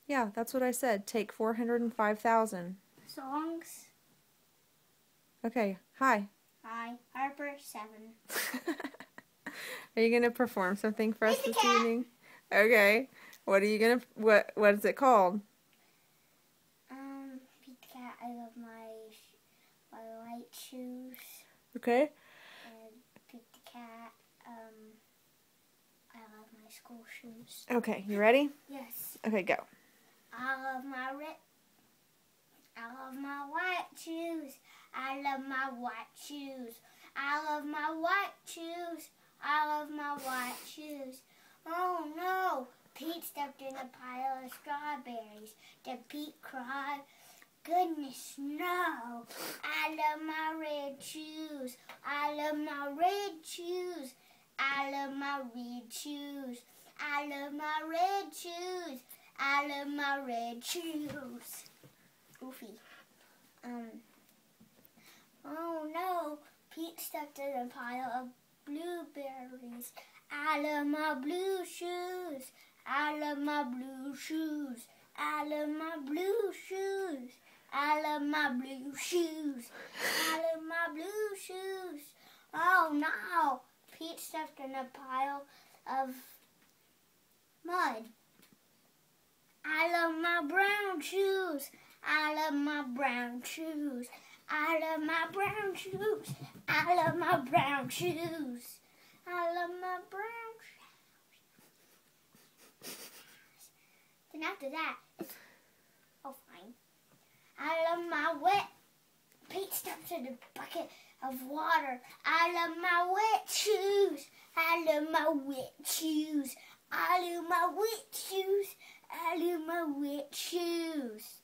Yeah, that's what I said. Take 405,000. Songs. Okay, hi. Hi, Harper 7. Are you going to perform something for us Pete the this cat. evening? Okay. What are you going to, what is it called? Pete the cat. I love my white shoes. Okay. And Pete the cat. I love my school shoes. Okay, you ready? Yes. Okay, go. I love my white shoes. I love my white shoes. I love my white shoes. I love my white shoes. Oh no! Pete stepped in a pile of strawberries. Did Pete cry? Goodness no! I love my red shoes. I love my red shoes. I love my red shoes. I love my red shoes. I love my red shoes. Goofy. Oh no! Pete stepped in a pile of blueberries. I love my blue shoes. I love my blue shoes. I love my blue shoes. I love my blue shoes. I love my blue shoes. Oh no! Pete stepped in a pile of mud. I love my brown shoes. I love my brown shoes. I love my brown shoes. I love my brown shoes. I love my brown shoes. Then after that, it's fine. I love my wet. Pete steps in a bucket of water. I love my wet shoes. I love my wet shoes. I love my wet shoes. I love my wet shoes.